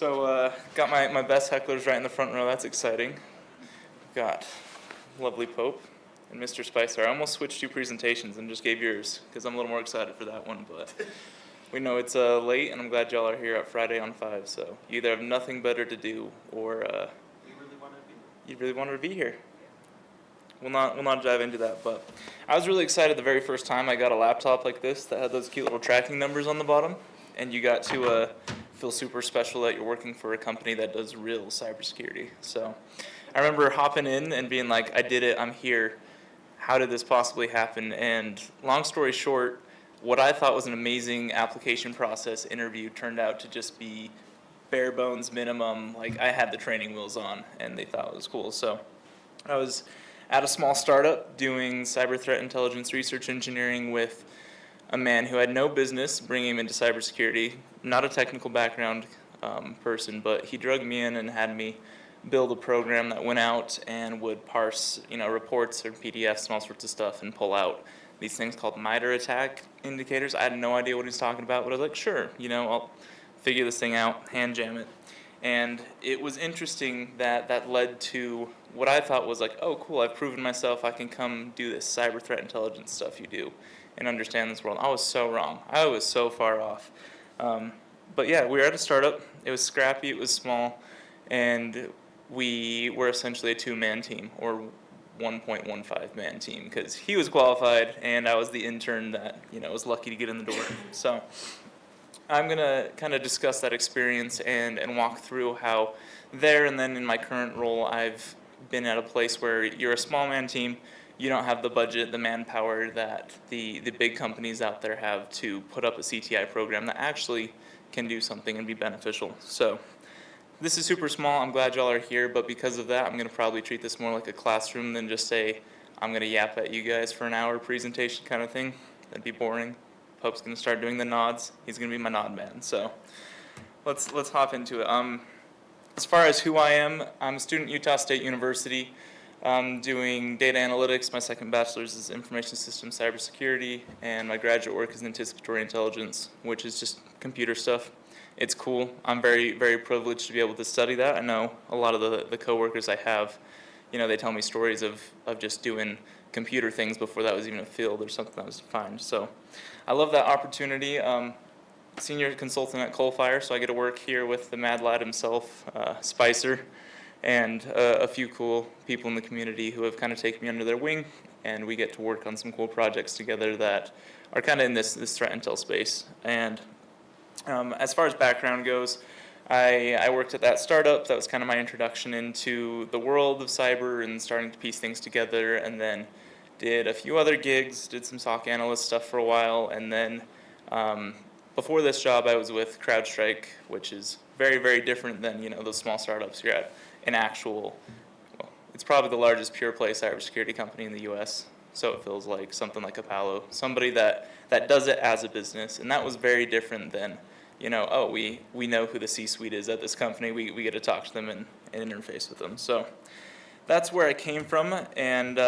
So got my best hecklers right in the front row. That's exciting. Got lovely Pope and Mr. Spicer. I almost switched two presentations and just gave yours because I'm a little more excited for that one. But we know it's late, and I'm glad y'all are here at Friday on 5. So you either have nothing better to do, or you really wanted to be here. We'll not dive into that, but I was really excited the very first time I got a laptop like this that had those cute little tracking numbers on the bottom, and you got to feel super special that you're working for a company that does real cybersecurity. So I remember hopping in and being like, I did it, I'm here. How did this possibly happen? And long story short, what I thought was an amazing application process interview turned out to just be bare bones minimum. Like, I had the training wheels on, and they thought it was cool. So I was at a small startup doing cyber threat intelligence research engineering with a man who had no business bringing him into cybersecurity, not a technical background person, but he drugged me in and had me build a program that went out and would parse, reports or PDFs and all sorts of stuff and pull out these things called MITRE attack indicators. I had no idea what he was talking about, but I was like, sure, I'll figure this thing out, hand jam it. And it was interesting that led to what I thought was like, oh, cool, I've proven myself, I can come do this cyber threat intelligence stuff you do and understand this world. I was so wrong. I was so far off. But yeah, we were at a startup. It was scrappy, it was small, and we were essentially a two-man team, or 1.15 man team, because he was qualified and I was the intern that was lucky to get in the door. So I'm going to kind of discuss that experience and walk through how there and then in my current role I've been at a place where you're a small man team, you don't have the budget, the manpower that the big companies out there have to put up a CTI program that actually can do something and be beneficial. So this is super small, I'm glad y'all are here, but because of that I'm going to probably treat this more like a classroom than just say I'm going to yap at you guys for an hour presentation kind of thing. That'd be boring. Pope's going to start doing the nods. He's going to be my nod man. So let's hop into it. As far as who I am, I'm a student at Utah State University. I'm doing data analytics. My second bachelor's is information systems cybersecurity, and my graduate work is in anticipatory intelligence, which is just computer stuff. It's cool. I'm very, very privileged to be able to study that. I know a lot of the coworkers I have, they tell me stories of just doing computer things before that was even a field or something that was defined. So I love that opportunity. Senior consultant at Coalfire, so I get to work here with the mad lad himself, Spicer, and a few cool people in the community who have kind of taken me under their wing, and we get to work on some cool projects together that are kind of in this threat intel space. And as far as background goes, I worked at that startup. That was kind of my introduction into the world of cyber and starting to piece things together, and then did a few other gigs, did some SOC analyst stuff for a while, and then before this job I was with CrowdStrike, which is very, very different than those small startups. You're at an actual, it's probably the largest pure play cybersecurity company in the US, so it feels like something like a Palo, somebody that does it as a business, and that was very different than we know who the C-suite is at this company, we get to talk to them and interface with them. So that's where I came from, and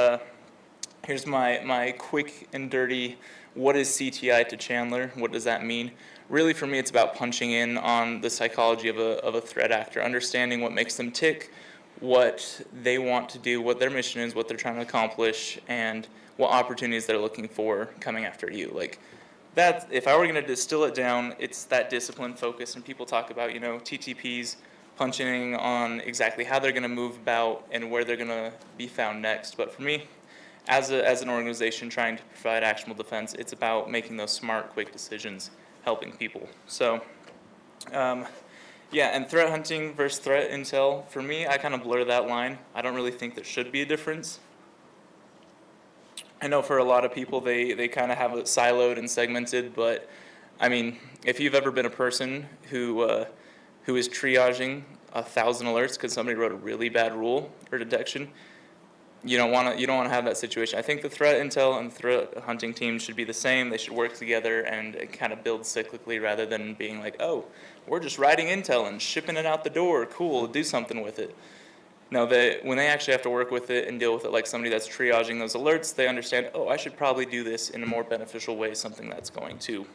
here's my quick and dirty, what is CTI to Chandler? What does that mean? Really, for me, it's about punching in on the psychology of a threat actor, understanding what makes them tick, what they want to do, what their mission is, what they're trying to accomplish, and what opportunities they're looking for coming after you. Like that, if I were going to distill it down, it's that discipline focus, and people talk about, TTPs, punching on exactly how they're going to move about and where they're going to be found next. But for me, as an organization trying to provide actionable defense, it's about making those smart, quick decisions, helping people. So, and threat hunting versus threat intel, for me, I kind of blur that line. I don't really think there should be a difference. I know for a lot of people, they kind of have it siloed and segmented, but I mean, if you've ever been a person who is triaging 1,000 alerts because somebody wrote a really bad rule or detection, you don't want to have that situation. I think the threat intel and the threat hunting teams should be the same. They should work together and kind of build cyclically rather than being like, oh, we're just writing intel and shipping it out the door. Cool, do something with it. No, when they actually have to work with it and deal with it like somebody that's triaging those alerts, they understand, oh, I should probably do this in a more beneficial way, something that's going to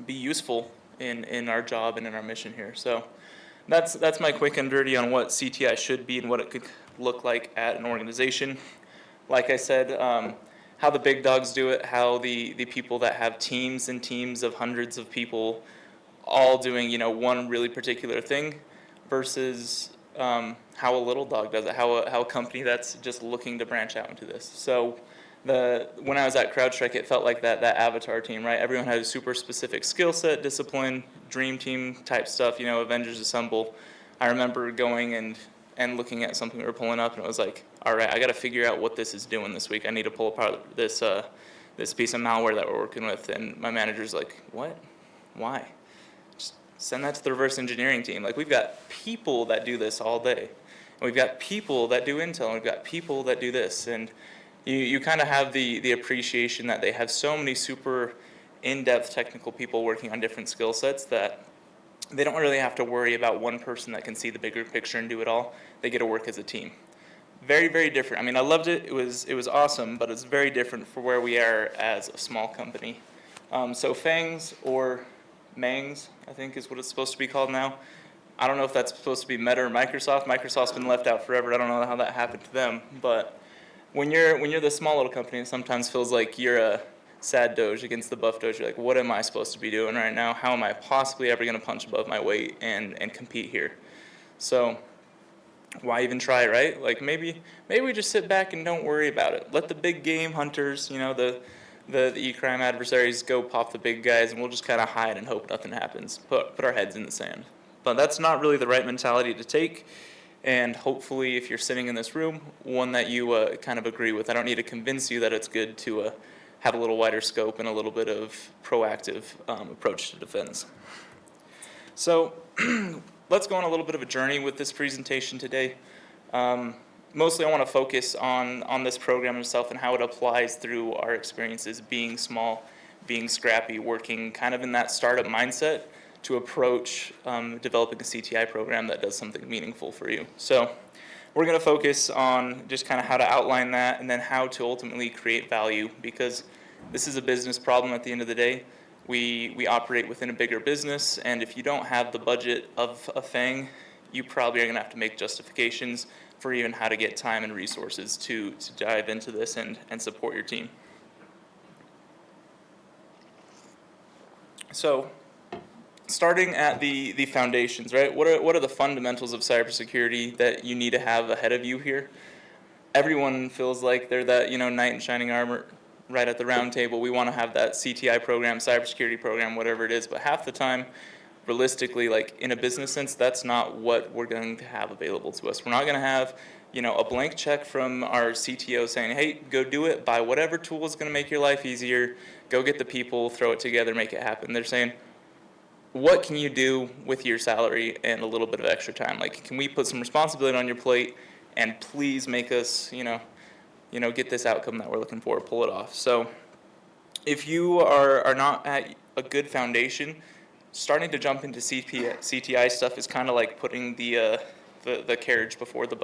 be useful in our job and in our mission here. So that's my quick and dirty on what CTI should be and what it could look like at an organization. Like I said, how the big dogs do it, how the people that have teams and teams of hundreds of people all doing, one really particular thing versus how a little dog does it, how a company that's just looking to branch out into this. So when I was at CrowdStrike, it felt like that avatar team, right? Everyone had a super specific skill set, discipline, dream team type stuff, Avengers Assemble. I remember going and looking at something we were pulling up, and it was like, all right, I got to figure out what this is doing this week. I need to pull apart this piece of malware that we're working with. And my manager's like, what? Why? Just send that to the reverse engineering team. Like, we've got people that do this all day. And we've got people that do Intel, and we've got people that do this. And you kind of have the appreciation that they have so many super in-depth technical people working on different skill sets that they don't really have to worry about one person that can see the bigger picture and do it all. They get to work as a team. Very, very different. I mean, I loved it. It was awesome, but it's very different for where we are as a small company. So FAANGs or MANGs, I think is what it's supposed to be called now. I don't know if that's supposed to be Meta or Microsoft. Microsoft's been left out forever. I don't know how that happened to them. But when you're the small little company, it sometimes feels like you're a sad Doge against the buff Doge. You're like, what am I supposed to be doing right now? How am I possibly ever going to punch above my weight and compete here? So why even try, right? Like maybe we just sit back and don't worry about it. Let the big game hunters, the e-crime adversaries go pop the big guys, and we'll just kind of hide and hope nothing happens. Put our heads in the sand. But that's not really the right mentality to take. And hopefully, if you're sitting in this room, one that you kind of agree with. I don't need to convince you that it's good to have a little wider scope and a little bit of proactive approach to defense. So let's go on a little bit of a journey with this presentation today. Mostly I want to focus on this program itself and how it applies through our experiences being small, being scrappy, working kind of in that startup mindset to approach developing a CTI program that does something meaningful for you. So we're going to focus on just kind of how to outline that and then how to ultimately create value, because this is a business problem at the end of the day. We operate within a bigger business, and if you don't have the budget of a FAANG, you probably are going to have to make justifications for even how to get time and resources to dive into this and support your team. So starting at the foundations, right? What are the fundamentals of cybersecurity that you need to have ahead of you here? Everyone feels like they're that knight in shining armor right at the round table. We want to have that CTI program, cybersecurity program, whatever it is. But half the time, realistically, like in a business sense, that's not what we're going to have available to us. We're not going to have a blank check from our CTO saying, hey, go do it, buy whatever tool is going to make your life easier, go get the people, throw it together, make it happen. They're saying, what can you do with your salary and a little bit of extra time? Like, can we put some responsibility on your plate and please make us, get this outcome that we're looking for, pull it off. So if you are not at a good foundation, starting to jump into CTI stuff is kind of like putting the carriage before the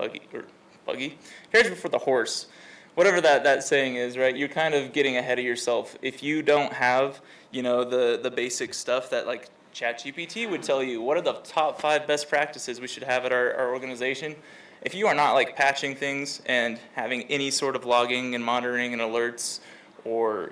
carriage before the horse. Whatever that saying is, right? You're kind of getting ahead of yourself. If you don't have, the basic stuff that like ChatGPT would tell you, what are the top 5 best practices we should have at our organization? If you are not like patching things and having any sort of logging and monitoring and alerts, or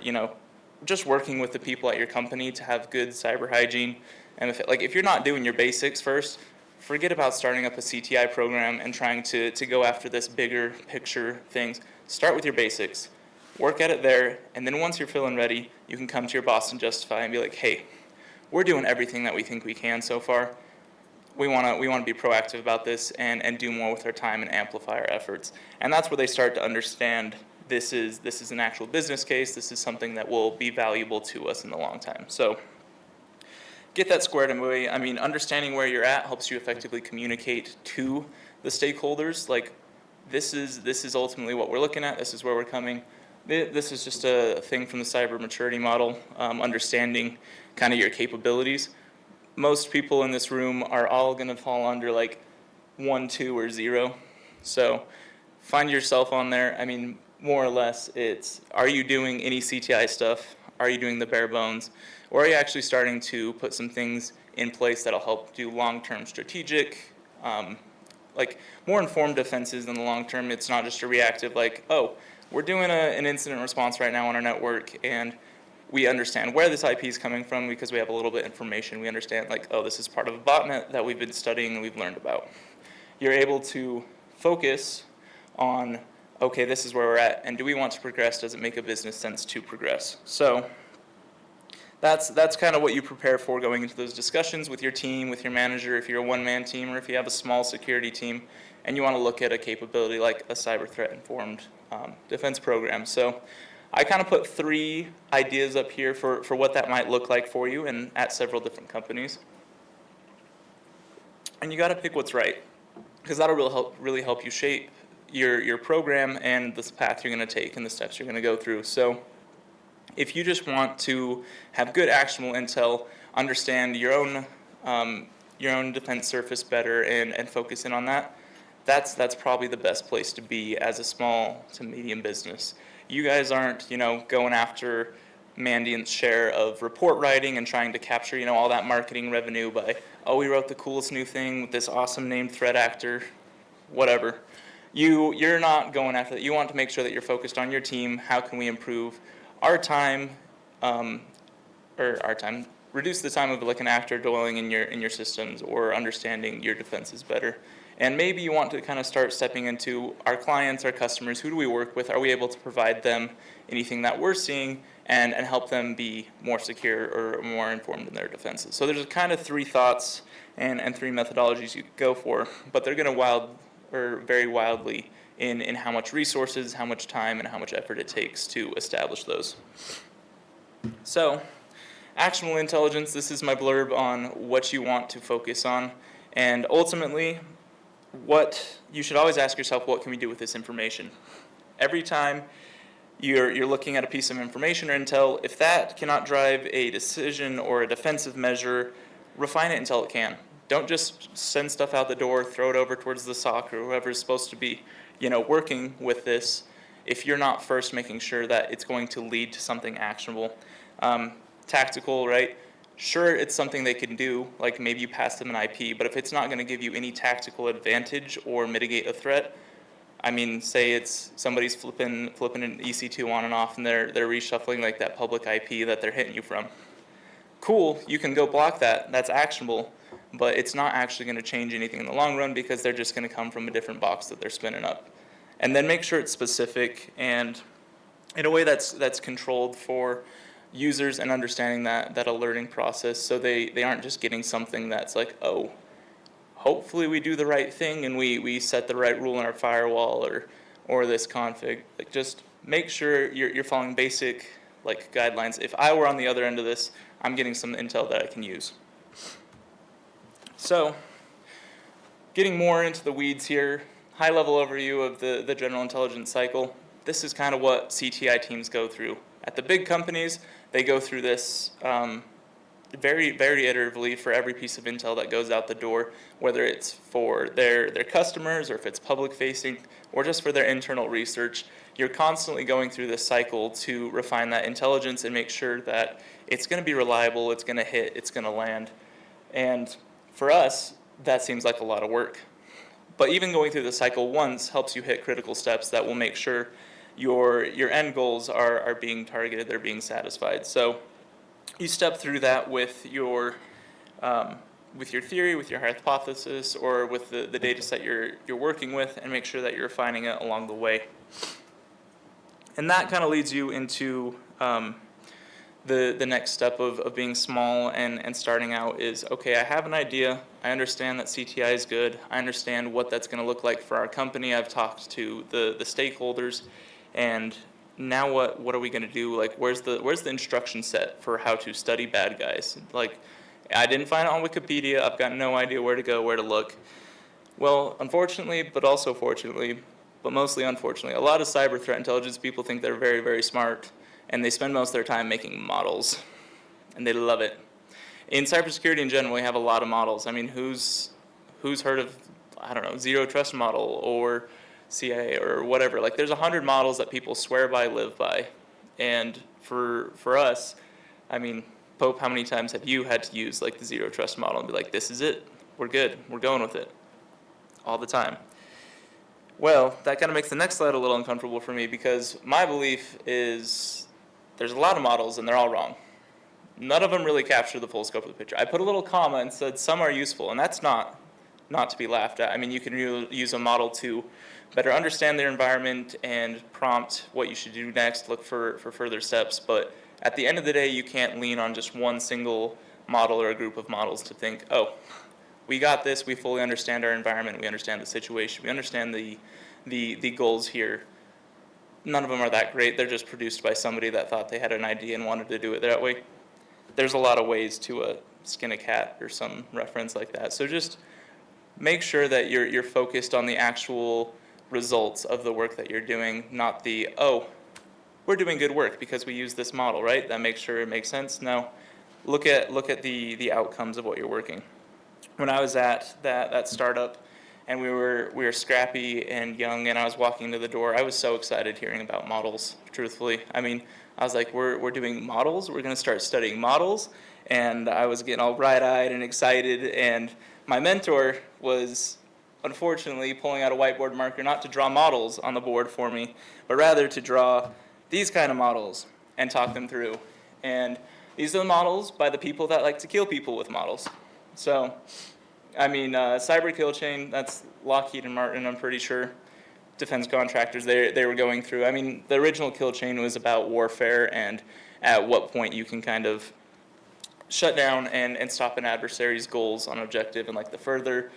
just working with the people at your company to have good cyber hygiene, and if you're not doing your basics first, forget about starting up a CTI program and trying to go after this bigger picture things. Start with your basics, work at it there, and then once you're feeling ready, you can come to your boss and justify and be like, hey, we're doing everything that we think we can so far. We want to be proactive about this and do more with our time and amplify our efforts. And that's where they start to understand this is an actual business case. This is something that will be valuable to us in the long time. So get that squared away. I mean, understanding where you're at helps you effectively communicate to the stakeholders. Like, this is ultimately what we're looking at. This is where we're coming. This is just a thing from the cyber maturity model, understanding kind of your capabilities. Most people in this room are all going to fall under like 1, 2, or 0. So find yourself on there. I mean, more or less, it's, are you doing any CTI stuff? Are you doing the bare bones? Or are you actually starting to put some things in place that'll help do long-term strategic, like more informed defenses in the long term? It's not just a reactive, like, oh, we're doing an incident response right now on our network, and we understand where this IP is coming from because we have a little bit of information. We understand, like, oh, this is part of a botnet that we've been studying and we've learned about. You're able to focus on, okay, this is where we're at, and do we want to progress? Does it make a business sense to progress? So that's kind of what you prepare for going into those discussions with your team, with your manager, if you're a one-man team, or if you have a small security team, and you want to look at a capability like a cyber threat-informed defense program. So I kind of put 3 ideas up here for what that might look like for you and at several different companies. And you got to pick what's right, because that'll really help you shape your program and the path you're going to take and the steps you're going to go through. So if you just want to have good actionable intel, understand your own defense surface better and focus in on that, that's probably the best place to be as a small to medium business. You guys aren't, going after Mandiant's share of report writing and trying to capture, all that marketing revenue by, oh, we wrote the coolest new thing with this awesome named threat actor, whatever. You're not going after that. You want to make sure that you're focused on your team. How can we improve our time, reduce the time of like an actor dwelling in your systems or understanding your defenses better. And maybe you want to kind of start stepping into our clients, our customers. Who do we work with? Are we able to provide them anything that we're seeing and help them be more secure or more informed in their defenses? So there's kind of 3 thoughts and 3 methodologies you could go for, but they're going to vary wildly in how much resources, how much time, and how much effort it takes to establish those. So, actionable intelligence, this is my blurb on what you want to focus on. And ultimately, what you should always ask yourself, what can we do with this information? Every time you're looking at a piece of information or intel, if that cannot drive a decision or a defensive measure, refine it until it can. Don't just send stuff out the door, throw it over towards the SOC or whoever is supposed to be, working with this if you're not first making sure that it's going to lead to something actionable. Tactical, right? Sure, it's something they can do, like maybe you pass them an IP, but if it's not going to give you any tactical advantage or mitigate a threat, I mean, say it's somebody's flipping an EC2 on and off and they're reshuffling like that public IP that they're hitting you from. Cool, you can go block that, that's actionable, but it's not actually going to change anything in the long run because they're just going to come from a different box that they're spinning up. And then make sure it's specific and in a way that's controlled for users and understanding that alerting process so they aren't just getting something that's like, oh, hopefully we do the right thing and we set the right rule in our firewall or this config. Like, just make sure you're following basic like guidelines. If I were on the other end of this, I'm getting some intel that I can use. So, getting more into the weeds here, high-level overview of the general intelligence cycle. This is kind of what CTI teams go through. At the big companies, they go through this very, very iteratively for every piece of intel that goes out the door, whether it's for their customers or if it's public-facing or just for their internal research. You're constantly going through this cycle to refine that intelligence and make sure that it's going to be reliable, it's going to hit, it's going to land. And for us, that seems like a lot of work. But even going through the cycle once helps you hit critical steps that will make sure your end goals are being targeted, they're being satisfied. So you step through that with your theory, with your hypothesis, or with the data set you're working with, and make sure that you're refining it along the way. And that kind of leads you into the next step of being small and starting out is, okay, I have an idea. I understand that CTI is good. I understand what that's going to look like for our company. I've talked to the stakeholders, and now what are we going to do? Like, where's the instruction set for how to study bad guys? Like, I didn't find it on Wikipedia. I've got no idea where to go, where to look. Well, unfortunately, but also fortunately, but mostly unfortunately, a lot of cyber threat intelligence people think they're very, very smart, and they spend most of their time making models, and they love it. In cybersecurity in general, we have a lot of models. I mean, who's heard of, I don't know, Zero Trust model or CIA or whatever? Like, there's 100 models that people swear by, live by, and for us, I mean, Pope, how many times have you had to use like the zero trust model and be like, this is it, we're good, we're going with it, all the time? Well, that kind of makes the next slide a little uncomfortable for me, because my belief is there's a lot of models and they're all wrong. None of them really capture the full scope of the picture. I put a little comma and said some are useful, and that's not to be laughed at. I mean, you can use a model to better understand their environment and prompt what you should do next, look for further steps, but at the end of the day, you can't lean on just one single model or a group of models to think, oh, we got this, we fully understand our environment, we understand the situation, we understand the goals here. None of them are that great. They're just produced by somebody that thought they had an idea and wanted to do it that way. There's a lot of ways to skin a cat or some reference like that. So just make sure that you're focused on the actual results of the work that you're doing, not the, oh, we're doing good work because we use this model, right? That makes sure it makes sense. No, look at the outcomes of what you're working. When I was at that startup and we were scrappy and young and I was walking to the door, I was so excited hearing about models, truthfully. I mean, I was like, we're doing models, we're gonna start studying models, and I was getting all bright-eyed and excited, and my mentor was unfortunately pulling out a whiteboard marker not to draw models on the board for me, but rather to draw these kind of models and talk them through. And these are the models by the people that like to kill people with models. So, I mean, cyber kill chain, that's Lockheed and Martin, I'm pretty sure. Defense contractors they were going through. I mean, the original kill chain was about warfare and at what point you can kind of shut down and stop an adversary's goals on objective, and like the further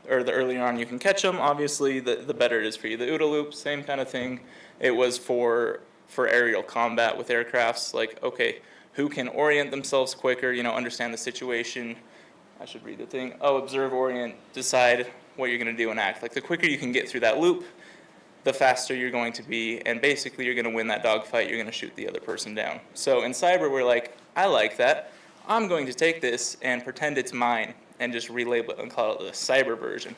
or the earlier on you can catch them, obviously the better it is for you. The OODA loop, same kind of thing. It was for aerial combat with aircrafts, like, okay, who can orient themselves quicker, understand the situation. I should read the thing. Oh, observe, orient, decide what you're going to do and act. Like, the quicker you can get through that loop, the faster you're going to be, and basically you're going to win that dogfight, you're going to shoot the other person down. So in cyber, we're like, I like that. I'm going to take this and pretend it's mine and just relabel it and call it the cyber version.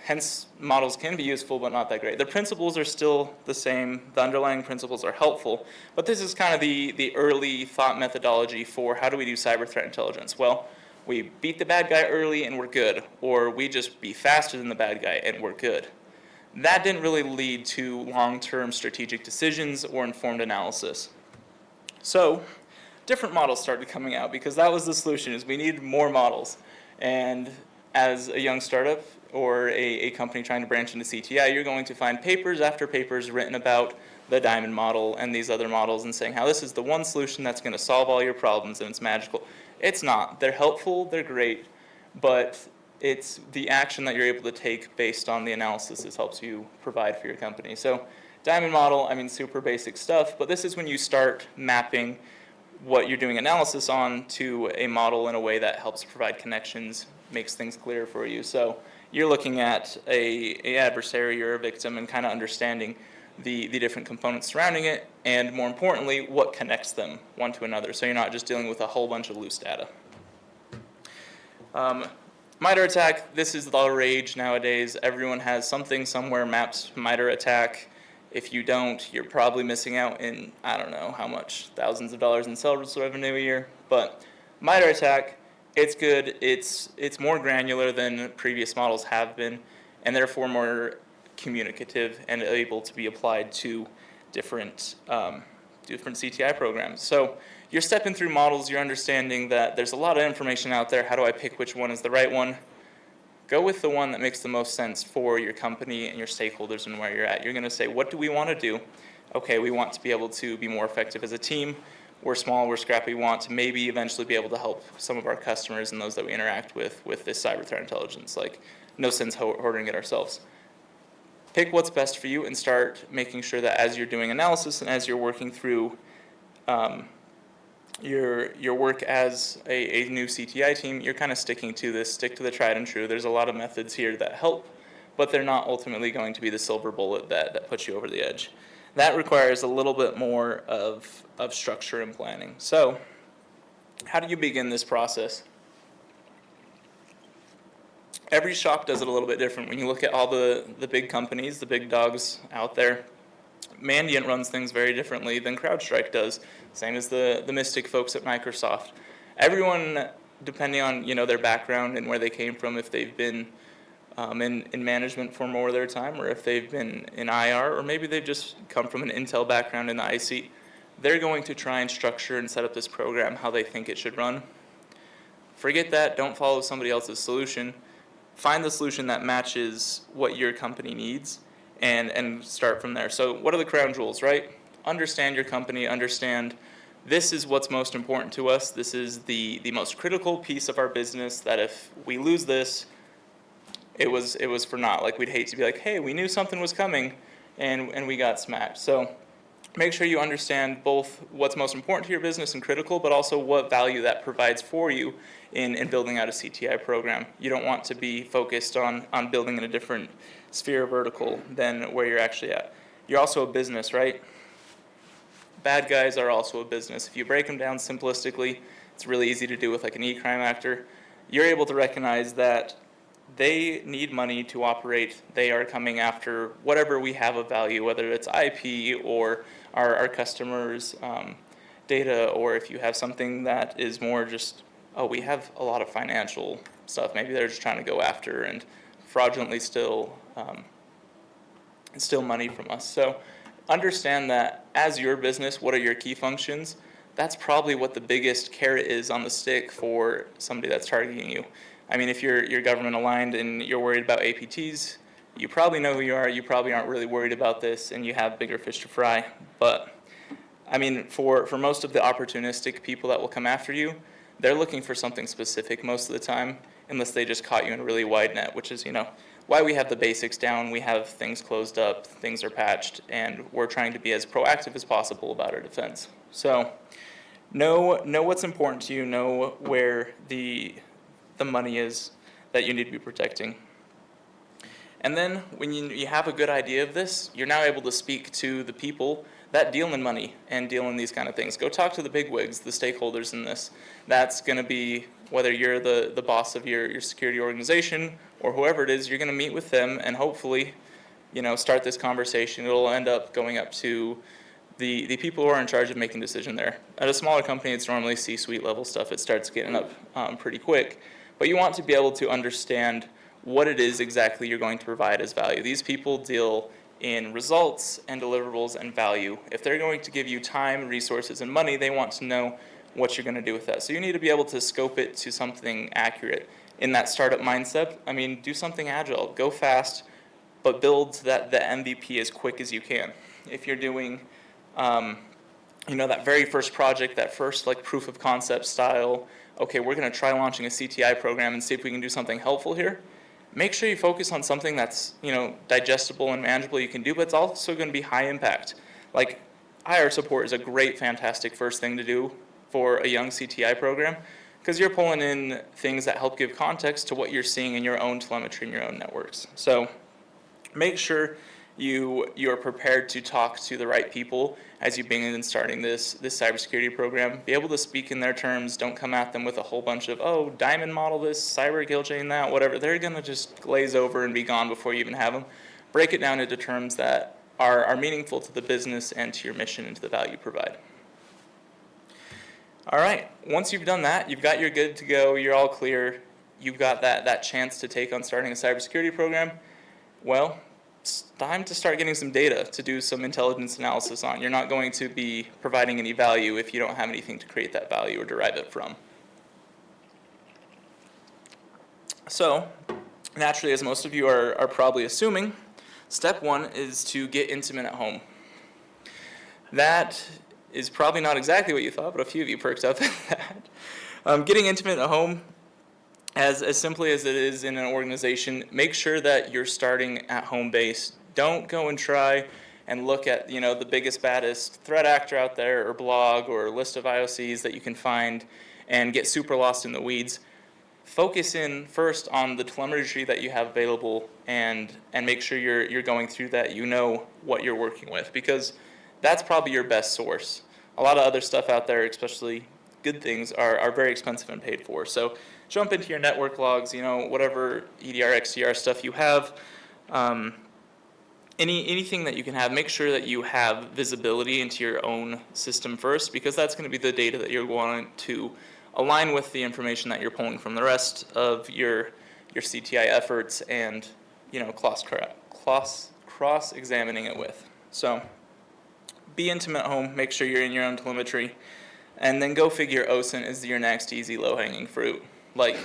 Hence, models can be useful, but not that great. The principles are still the same. The underlying principles are helpful, but this is kind of the early thought methodology for how do we do cyber threat intelligence. Well, we beat the bad guy early and we're good, or we just be faster than the bad guy and we're good. That didn't really lead to long-term strategic decisions or informed analysis. So, different models started coming out because that was the solution, is we needed more models. And as a young startup or a company trying to branch into CTI, you're going to find papers after papers written about the diamond model and these other models and saying how this is the one solution that's going to solve all your problems and it's magical. It's not. They're helpful, they're great, but it's the action that you're able to take based on the analysis this helps you provide for your company. So diamond model, I mean, super basic stuff, but this is when you start mapping what you're doing analysis on to a model in a way that helps provide connections, makes things clear for you. So you're looking at a adversary or a victim and kind of understanding the different components surrounding it, and more importantly, what connects them one to another. So you're not just dealing with a whole bunch of loose data. MITRE ATT&CK, this is the rage nowadays. Everyone has something somewhere mapped MITRE ATT&CK. If you don't, you're probably missing out in, I don't know how much, thousands of dollars in sales revenue a year. But MITRE ATT&CK, it's good. It's more granular than previous models have been, and therefore more communicative and able to be applied to different CTI programs. So you're stepping through models, you're understanding that there's a lot of information out there. How do I pick which one is the right one? Go with the one that makes the most sense for your company and your stakeholders and where you're at. You're going to say, what do we want to do? Okay, we want to be able to be more effective as a team. We're small, we're scrappy, we want to maybe eventually be able to help some of our customers and those that we interact with this cyber threat intelligence. Like, no sense hoarding it ourselves. Pick what's best for you and start making sure that as you're doing analysis and as you're working through your work as a new CTI team, you're kind of sticking to this, stick to the tried and true. There's a lot of methods here that help, but they're not ultimately going to be the silver bullet that puts you over the edge. That requires a little bit more of structure and planning. So, how do you begin this process? Every shop does it a little bit different. When you look at all the big companies, the big dogs out there, Mandiant runs things very differently than CrowdStrike does. Same as the Mystic folks at Microsoft. Everyone, depending on their background and where they came from, if they've been in management for more of their time, or if they've been in IR, or maybe they've just come from an Intel background in the IC, they're going to try and structure and set up this program how they think it should run. Forget that. Don't follow somebody else's solution. Find the solution that matches what your company needs and start from there. So what are the crown jewels, right? Understand your company, understand this is what's most important to us. This is the most critical piece of our business that if we lose this, it was for naught. Like, we'd hate to be like, hey, we knew something was coming and we got smacked. So make sure you understand both what's most important to your business and critical, but also what value that provides for you in building out a CTI program. You don't want to be focused on building in a different sphere or vertical than where you're actually at. You're also a business, right? Bad guys are also a business. If you break them down simplistically, it's really easy to do with like an e-crime actor. You're able to recognize that they need money to operate. They are coming after whatever we have of value, whether it's IP or our customers' data, or if you have something that is more just, oh, we have a lot of financial stuff. Maybe they're just trying to go after and fraudulently steal money from us. So understand that as your business, what are your key functions? That's probably what the biggest carrot is on the stick for somebody that's targeting you. I mean, if you're government aligned and you're worried about APTs, you probably know who you are. You probably aren't really worried about this, and you have bigger fish to fry. But I mean, for most of the opportunistic people that will come after you, they're looking for something specific most of the time, unless they just caught you in a really wide net, which is why we have the basics down. We have things closed up, things are patched, and we're trying to be as proactive as possible about our defense. So know what's important to you. Know where the money is that you need to be protecting. And then when you have a good idea of this, you're now able to speak to the people that deal in money and deal in these kind of things. Go talk to the bigwigs, the stakeholders in this. That's going to be, whether you're the boss of your security organization or whoever it is, you're going to meet with them and hopefully start this conversation. It'll end up going up to the people who are in charge of making decision there. At a smaller company, it's normally C-suite level stuff. It starts getting up pretty quick. But you want to be able to understand what it is exactly you're going to provide as value. These people deal in results and deliverables and value. If they're going to give you time, resources, and money, they want to know what you're going to do with that. So you need to be able to scope it to something accurate. In that startup mindset, I mean, do something agile. Go fast, but build the MVP as quick as you can. If you're doing that very first project, that first proof of concept style, okay, we're going to try launching a CTI program and see if we can do something helpful here. Make sure you focus on something that's digestible and manageable you can do, but it's also going to be high impact. Like, IR support is a great, fantastic first thing to do for a young CTI program, because you're pulling in things that help give context to what you're seeing in your own telemetry and your own networks. So make sure you are prepared to talk to the right people as you begin starting this cybersecurity program. Be able to speak in their terms. Don't come at them with a whole bunch of, oh, diamond model this, cyber kill chain that, whatever. They're going to just glaze over and be gone before you even have them. Break it down into terms that are meaningful to the business and to your mission and to the value you provide. All right, once you've done that, you've got your good to go, you're all clear, you've got that chance to take on starting a cybersecurity program. Well, it's time to start getting some data to do some intelligence analysis on. You're not going to be providing any value if you don't have anything to create that value or derive it from. So, naturally, as most of you are probably assuming, step one is to get intimate at home. That is probably not exactly what you thought, but a few of you perked up at that. Getting intimate at home, as simply as it is in an organization, make sure that you're starting at home base. Don't go and try and look at the biggest, baddest threat actor out there or blog or list of IOCs that you can find and get super lost in the weeds. Focus in first on the telemetry that you have available and make sure you're going through that. You know what you're working with, because that's probably your best source. A lot of other stuff out there, especially good things, are very expensive and paid for. So jump into your network logs, whatever EDR, XDR stuff you have, anything that you can have, make sure that you have visibility into your own system first, because that's going to be the data that you're going to align with the information that you're pulling from the rest of your CTI efforts, and cross-examining it with. So be intimate at home, make sure you're in your own telemetry, and then go figure OSINT is your next easy low-hanging fruit. Like,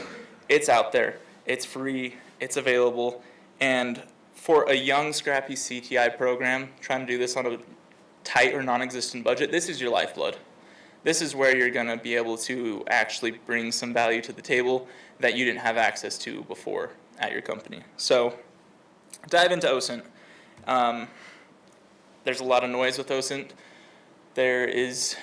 it's out there, it's free, it's available, and for a young, scrappy CTI program trying to do this on a tight or non-existent budget, this is your lifeblood. This is where you're going to be able to actually bring some value to the table that you didn't have access to before at your company. So dive into OSINT. There's a lot of noise with OSINT. There is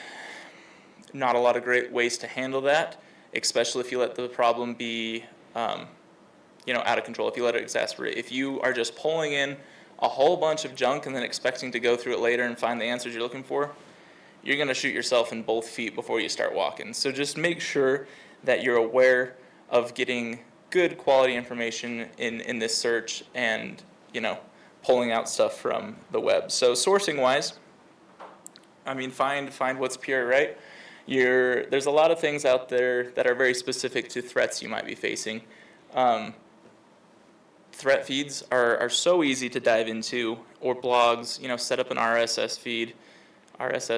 not a lot of great ways to handle that, especially if you let the problem be out of control, if you let it exacerbate. If you are just pulling in a whole bunch of junk and then expecting to go through it later and find the answers you're looking for, you're going to shoot yourself in both feet before you start walking. So just make sure that you're aware of getting good quality information in this search, and pulling out stuff from the web. So sourcing wise, find what's pure, right? There's a lot of things out there that are very specific to threats you might be facing. Threat feeds are so easy to dive into, or blogs. Set up an RSS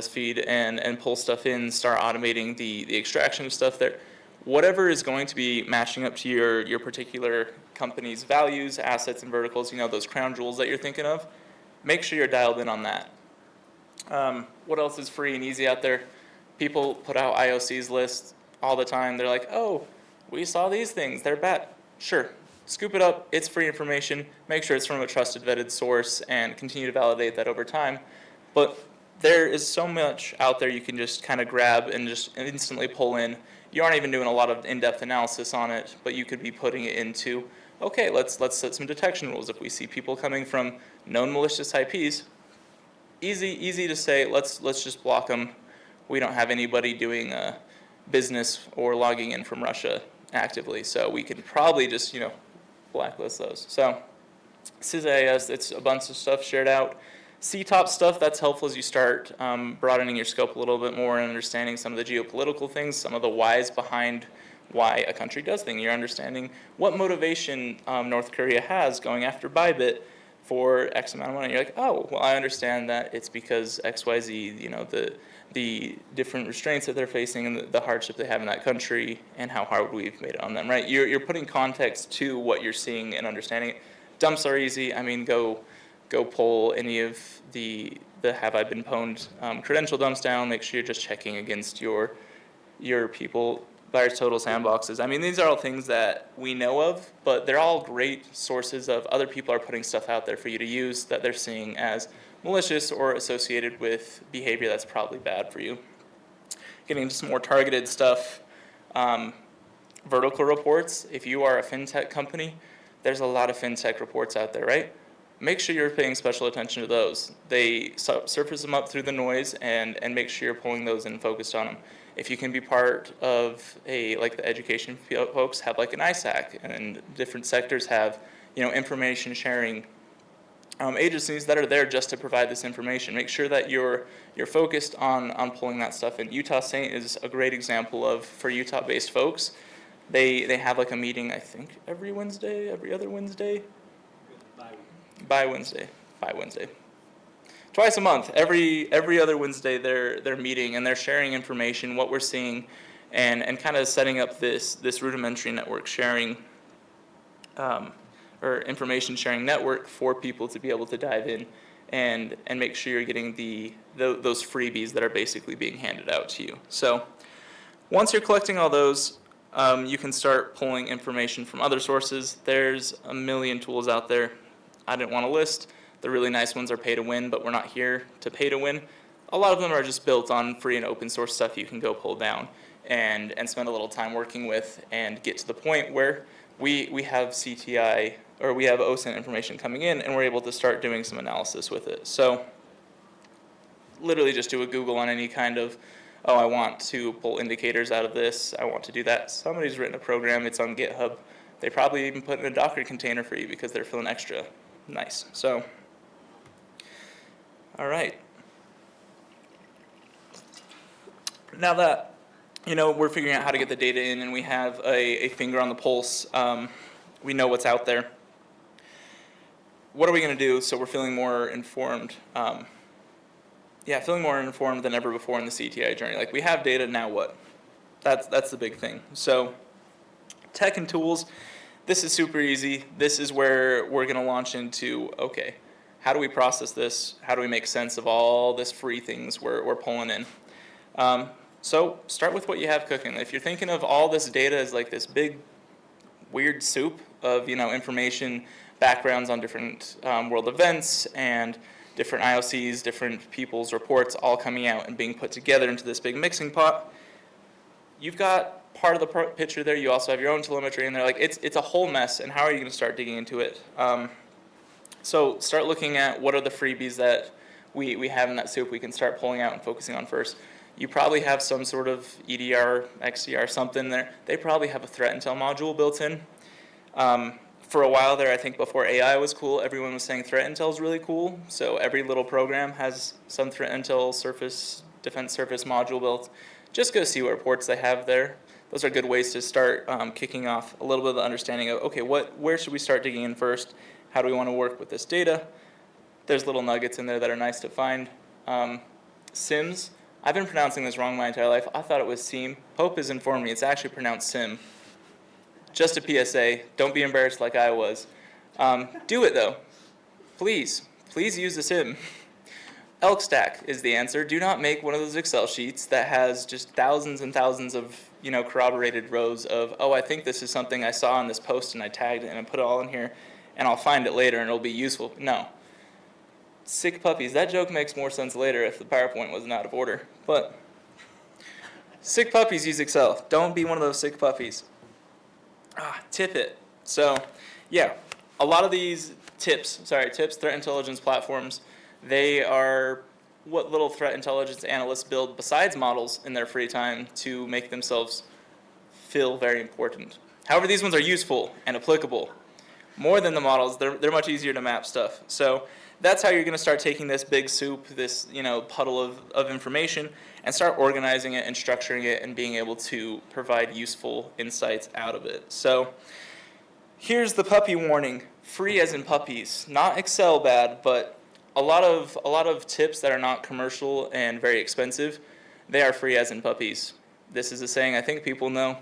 feed and pull stuff in, start automating the extraction of stuff there. Whatever is going to be matching up to your particular company's values, assets, and verticals, those crown jewels that you're thinking of, make sure you're dialed in on that. What else is free and easy out there? People put out IOCs lists all the time. They're like, oh, we saw these things, they're bad. Sure, scoop it up, it's free information, make sure it's from a trusted, vetted source, and continue to validate that over time. But there is so much out there you can just kind of grab and just instantly pull in. You aren't even doing a lot of in-depth analysis on it, but you could be putting it into, okay, let's set some detection rules. If we see people coming from known malicious IPs, easy to say, let's just block them. We don't have anybody doing business or logging in from Russia actively, so we can probably just blacklist those. So CIS, it's a bunch of stuff shared out. CTOP stuff, that's helpful as you start broadening your scope a little bit more and understanding some of the geopolitical things, some of the whys behind why a country does things. You're understanding what motivation North Korea has going after Bybit for X amount of money. You're like, oh, well, I understand that it's because XYZ, the different restraints that they're facing and the hardship they have in that country and how hard we've made it on them, right? You're putting context to what you're seeing and understanding it. Dumps are easy. Go pull any of the have I been pwned credential dumps down. Make sure you're just checking against your people, virus total sandboxes. These are all things that we know of, but they're all great sources of other people are putting stuff out there for you to use that they're seeing as malicious or associated with behavior that's probably bad for you. Getting into some more targeted stuff, vertical reports. If you are a fintech company, there's a lot of fintech reports out there, right? Make sure you're paying special attention to those. They surface them up through the noise and make sure you're pulling those in and focused on them. If you can be part of like the education folks have like an ISAC, and different sectors have, information sharing agencies that are there just to provide this information. Make sure that you're focused on pulling that stuff in. Utah Saint is a great example of, for Utah-based folks, they have like a meeting, I think, every other Wednesday. By Wednesday. Twice a month, every other Wednesday, they're meeting and they're sharing information, what we're seeing, and kind of setting up this rudimentary network sharing or information sharing network for people to be able to dive in and make sure you're getting those freebies that are basically being handed out to you. So once you're collecting all those, you can start pulling information from other sources. There's a million tools out there. I didn't want to list. The really nice ones are pay to win, but we're not here to pay to win. A lot of them are just built on free and open source stuff you can go pull down and spend a little time working with and get to the point where we have CTI or we have OSINT information coming in and we're able to start doing some analysis with it. So literally just do a Google on any kind of, oh, I want to pull indicators out of this, I want to do that. Somebody's written a program, it's on GitHub. They probably even put in a Docker container for you because they're feeling extra nice. So All right. Now that we're figuring out how to get the data in, and we have a finger on the pulse, we know what's out there. What are we going to do so we're feeling more informed? Feeling more informed than ever before in the CTI journey. Like, we have data, now what? That's the big thing. So tech and tools, this is super easy. This is where we're going to launch into, okay, how do we process this? How do we make sense of all this free things we're pulling in? So start with what you have cooking. If you're thinking of all this data as like this big weird soup of information, backgrounds on different world events and different IOCs, different people's reports all coming out and being put together into this big mixing pot, you've got part of the picture there. You also have your own telemetry in there. Like, it's a whole mess, and how are you going to start digging into it? So start looking at what are the freebies that we have in that soup we can start pulling out and focusing on first. You probably have some sort of EDR, XDR, something there. They probably have a threat intel module built in. For a while there, I think before AI was cool, everyone was saying threat intel is really cool. So every little program has some threat intel defense surface module built. Just go see what reports they have there. Those are good ways to start kicking off a little bit of the understanding of, okay, where should we start digging in first? How do we want to work with this data? There's little nuggets in there that are nice to find. SIMs, I've been pronouncing this wrong my entire life. I thought it was SIEM. Pope has informed me it's actually pronounced SIM. Just a PSA, don't be embarrassed like I was. Do it though. Please use the SIM. Elk stack is the answer. Do not make one of those Excel sheets that has just thousands and thousands of corroborated rows of, oh, I think this is something I saw in this post and I tagged it and I put it all in here and I'll find it later and it'll be useful. No. Sick puppies. That joke makes more sense later if the PowerPoint wasn't out of order. But sick puppies use Excel. Don't be one of those sick puppies. Tip it. So, yeah, a lot of these tips, threat intelligence platforms, they are what little threat intelligence analysts build besides models in their free time to make themselves feel very important. However, these ones are useful and applicable. More than the models, they're much easier to map stuff. So that's how you're going to start taking this big soup, this puddle of information, and start organizing it and structuring it and being able to provide useful insights out of it. So here's the puppy warning. Free as in puppies. Not Excel bad, but a lot of tips that are not commercial and very expensive, they are free as in puppies. This is a saying I think people know.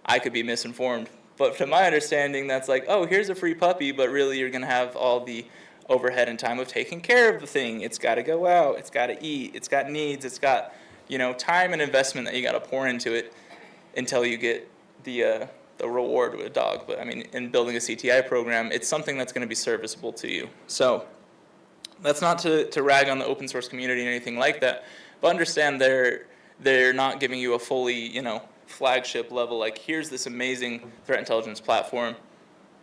I could be misinformed. But from my understanding, that's like, oh, here's a free puppy, but really you're going to have all the overhead and time of taking care of the thing. It's got to go out. It's got to eat. It's got needs. It's got, time and investment that you got to pour into it until you get the reward with a dog. But I mean, in building a CTI program, it's something that's going to be serviceable to you. So that's not to rag on the open source community or anything like that, but understand they're not giving you a fully, flagship level, like, here's this amazing threat intelligence platform.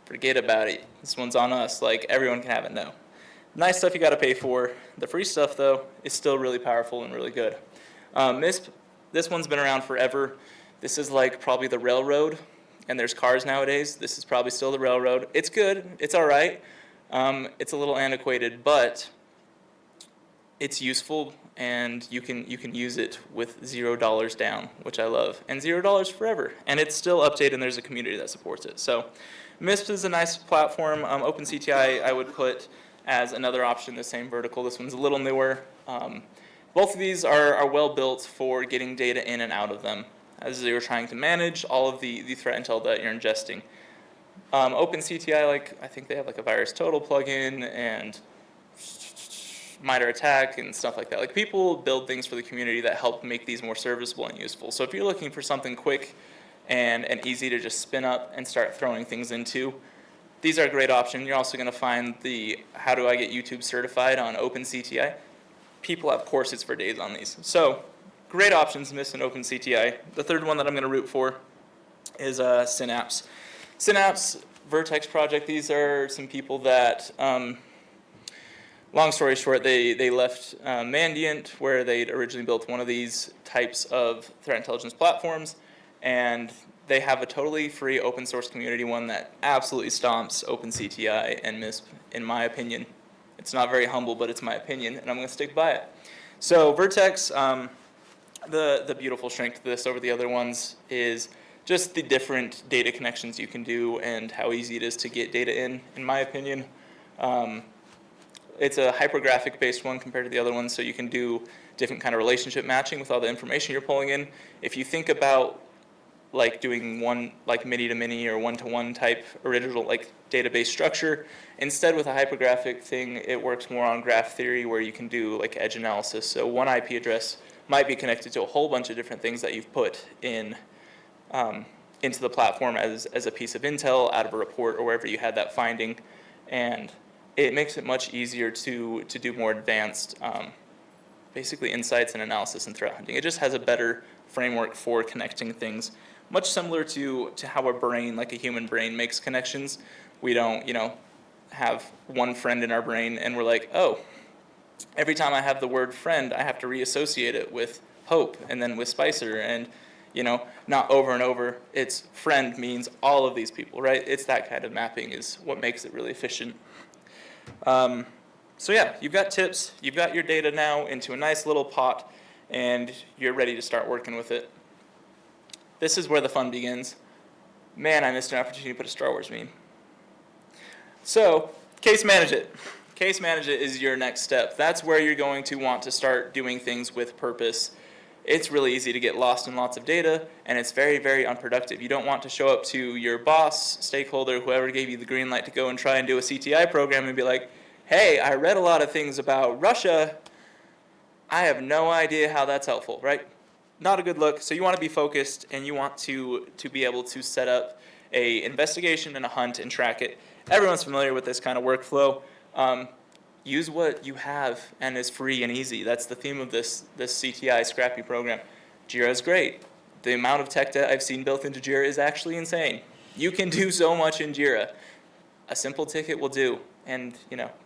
Forget about it. This one's on us. Like, everyone can have it. No. Nice stuff you got to pay for. The free stuff, though, is still really powerful and really good. MISP, this one's been around forever. This is like probably the railroad, and there's cars nowadays. This is probably still the railroad. It's good. It's all right. It's a little antiquated, but it's useful, and you can use it with $0 down, which I love, and $0 forever. And it's still updated, and there's a community that supports it. So MISP is a nice platform. OpenCTI I would put as another option, the same vertical. This one's a little newer. Both of these are well built for getting data in and out of them as you're trying to manage all of the threat intel that you're ingesting. OpenCTI, I think they have a virus total plugin and MITRE ATT&CK and stuff like that. People build things for the community that help make these more serviceable and useful. So if you're looking for something quick and easy to just spin up and start throwing things into, these are a great option. You're also going to find the how do I get YouTube certified on OpenCTI. People have courses for days on these. So great options, MISP and OpenCTI. The third one that I'm going to root for is Synapse. Synapse, Vertex project, these are some people that, long story short, they left Mandiant, where they'd originally built one of these types of threat intelligence platforms, and they have a totally free open source community one that absolutely stomps OpenCTI and MISP, in my opinion. It's not very humble, but it's my opinion, and I'm going to stick by it. So Vertex, the beautiful strength to this over the other ones is just the different data connections you can do and how easy it is to get data in my opinion. It's a hypergraphic based one compared to the other ones, so you can do different kind of relationship matching with all the information you're pulling in. If you think about like doing one like many to many or one-to-one type original like database structure, instead with a hypergraphic thing, it works more on graph theory where you can do like edge analysis. So one IP address might be connected to a whole bunch of different things that you've put in into the platform as a piece of intel out of a report or wherever you had that finding, and it makes it much easier to do more advanced basically insights and analysis and threat hunting. It just has a better framework for connecting things, much similar to how a brain, like a human brain, makes connections. We don't, have one friend in our brain and we're like, oh, every time I have the word friend, I have to reassociate it with Hope and then with Spicer, and not over and over. It's friend means all of these people, right? It's that kind of mapping is what makes it really efficient. So yeah, you've got tips, you've got your data now into a nice little pot, and you're ready to start working with it. This is where the fun begins. Man, I missed an opportunity to put a Star Wars meme. So, case manage it. Case manage it is your next step. That's where you're going to want to start doing things with purpose. It's really easy to get lost in lots of data, and it's very, very unproductive. You don't want to show up to your boss, stakeholder, whoever gave you the green light to go and try and do a CTI program and be like, hey, I read a lot of things about Russia. I have no idea how that's helpful, right? Not a good look. So you want to be focused, and you want to be able to set up a investigation and a hunt and track it. Everyone's familiar with this kind of workflow. Use what you have and is free and easy. That's the theme of this CTI scrappy program. Jira is great. The amount of tech debt I've seen built into Jira is actually insane. You can do so much in Jira. A simple ticket will do, and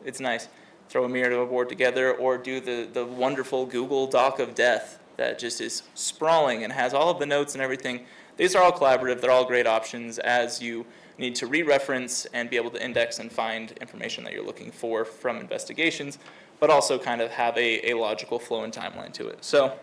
it's nice. Throw a mirror to a board together, or do the wonderful Google Doc of death that just is sprawling and has all of the notes and everything. These are all collaborative. They're all great options as you need to re-reference and be able to index and find information that you're looking for from investigations, but also kind of have a logical flow and timeline to it. So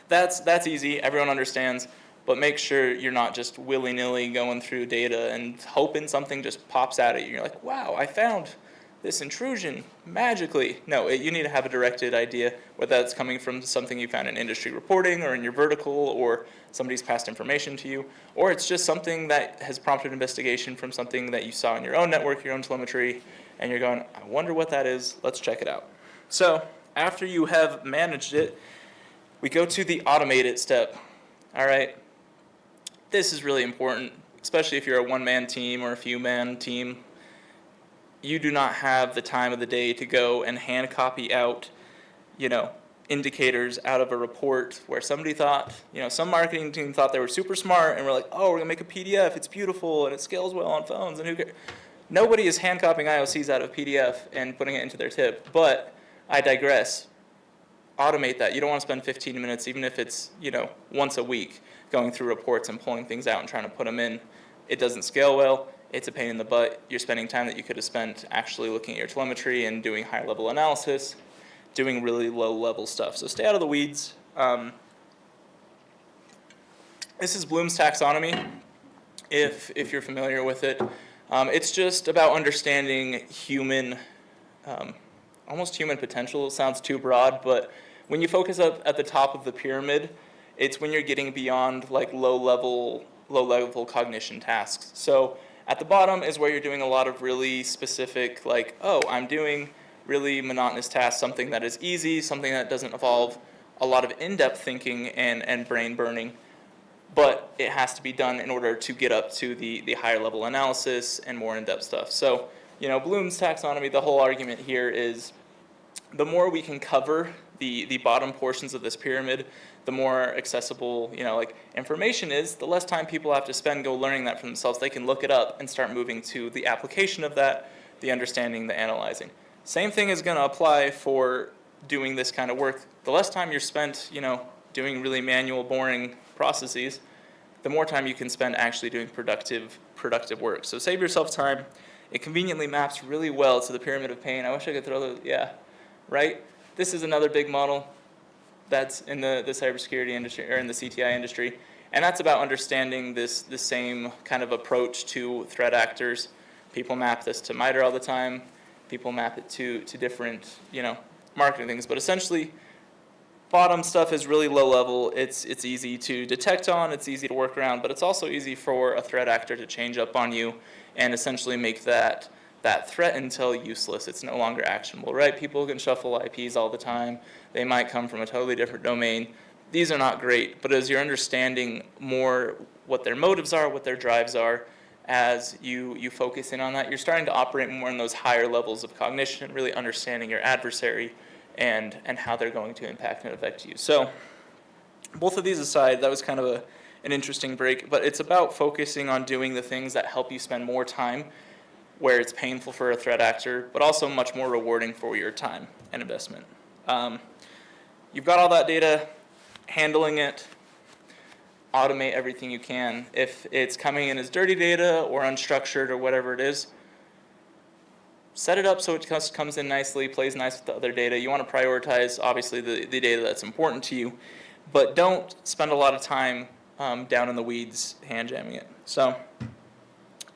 that's easy. Everyone understands, but make sure you're not just willy-nilly going through data and hoping something just pops out at you. You're like, wow, I found this intrusion magically. No, you need to have a directed idea, whether that's coming from something you found in industry reporting or in your vertical, or somebody's passed information to you, or it's just something that has prompted investigation from something that you saw in your own network, your own telemetry, and you're going, I wonder what that is, let's check it out. So after you have managed it, we go to the automate it step. All right, this is really important, especially if you're a one-man team or a few-man team. You do not have the time of the day to go and hand copy out, indicators out of a report where somebody thought, some marketing team thought they were super smart and we're like, oh, we're gonna make a PDF, it's beautiful and it scales well on phones, and who cares? Nobody is hand copying IOCs out of PDF and putting it into their tip, but I digress. Automate that. You don't want to spend 15 minutes, even if it's, once a week, going through reports and pulling things out and trying to put them in. It doesn't scale well. It's a pain in the butt. You're spending time that you could have spent actually looking at your telemetry and doing high-level analysis, doing really low-level stuff. So stay out of the weeds. This is Bloom's taxonomy, if you're familiar with it. It's just about understanding human, almost human potential. It sounds too broad, but when you focus up at the top of the pyramid, it's when you're getting beyond like low-level cognition tasks. So at the bottom is where you're doing a lot of really specific, like, oh, I'm doing really monotonous tasks, something that is easy, something that doesn't involve a lot of in-depth thinking and brain burning, but it has to be done in order to get up to the higher level analysis and more in-depth stuff. So, Bloom's taxonomy, the whole argument here is the more we can cover the bottom portions of this pyramid, the more accessible, information is, the less time people have to spend go learning that for themselves. They can look it up and start moving to the application of that, the understanding, the analyzing. Same thing is going to apply for doing this kind of work. The less time you're spent, doing really manual, boring processes, the more time you can spend actually doing productive work. So save yourself time. It conveniently maps really well to the pyramid of pain. I wish I could throw those, yeah, right? This is another big model that's in the cybersecurity industry, or in the CTI industry. And that's about understanding the same kind of approach to threat actors. People map this to MITRE all the time. People map it to different, marketing things. But essentially, bottom stuff is really low level. It's easy to detect on, it's easy to work around, but it's also easy for a threat actor to change up on you and essentially make that threat intel useless. It's no longer actionable, right? People can shuffle IPs all the time. They might come from a totally different domain. These are not great, but as you're understanding more what their motives are, what their drives are, as you focus in on that, you're starting to operate more in those higher levels of cognition, really understanding your adversary and how they're going to impact and affect you. So both of these aside, that was kind of an interesting break, but it's about focusing on doing the things that help you spend more time where it's painful for a threat actor, but also much more rewarding for your time and investment. You've got all that data, handling it, automate everything you can. If it's coming in as dirty data or unstructured or whatever it is, set it up so it comes in nicely, plays nice with the other data. You want to prioritize, obviously, the data that's important to you, but don't spend a lot of time down in the weeds hand jamming it. So,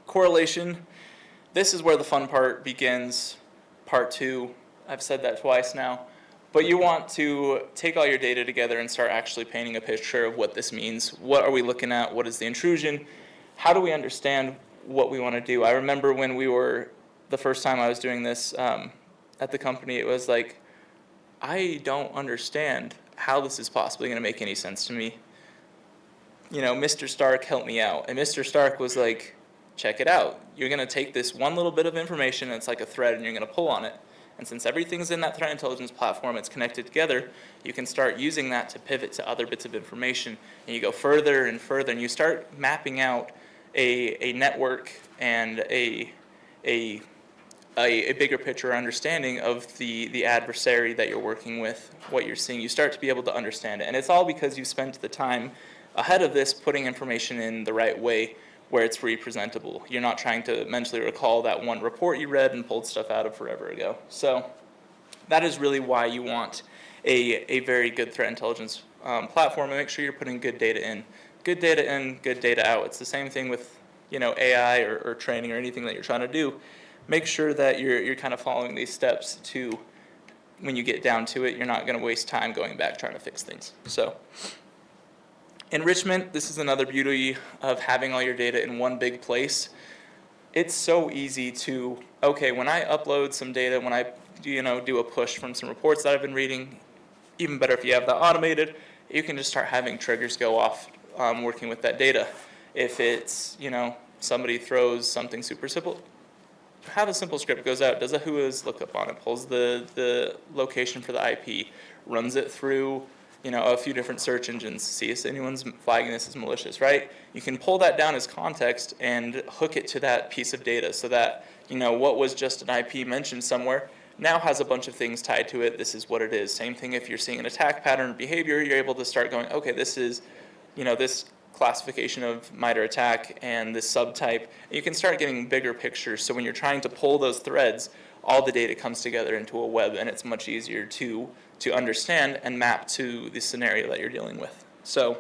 correlation, this is where the fun part begins, part 2. I've said that twice now. But you want to take all your data together and start actually painting a picture of what this means. What are we looking at? What is the intrusion? How do we understand what we want to do? I remember when the first time I was doing this at the company, it was like, I don't understand how this is possibly going to make any sense to me. Mr. Stark helped me out. And Mr. Stark was like, check it out. You're going to take this one little bit of information, and it's like a thread, and you're going to pull on it. And since everything's in that threat intelligence platform, it's connected together, you can start using that to pivot to other bits of information. And you go further and further, and you start mapping out a network and a bigger picture understanding of the adversary that you're working with, what you're seeing. You start to be able to understand it. And it's all because you spent the time ahead of this putting information in the right way where it's representable. You're not trying to mentally recall that one report you read and pulled stuff out of forever ago. So that is really why you want a very good threat intelligence platform, and make sure you're putting good data in. Good data in, good data out. It's the same thing with AI or training or anything that you're trying to do. Make sure that you're kind of following these steps to, when you get down to it, you're not going to waste time going back trying to fix things. So enrichment, this is another beauty of having all your data in one big place. It's so easy to, okay, when I upload some data, when I do a push from some reports that I've been reading, even better if you have that automated, you can just start having triggers go off working with that data. If it's, somebody throws something super simple, have a simple script goes out, does a whois lookup on it, pulls the location for the IP, runs it through a few different search engines, see if anyone's flagging this as malicious, right? You can pull that down as context and hook it to that piece of data so that, what was just an IP mentioned somewhere now has a bunch of things tied to it. This is what it is. Same thing if you're seeing an attack pattern or behavior, you're able to start going, okay, this is, this classification of MITRE attack and this subtype. You can start getting bigger pictures. So when you're trying to pull those threads, all the data comes together into a web, and it's much easier to understand and map to the scenario that you're dealing with. So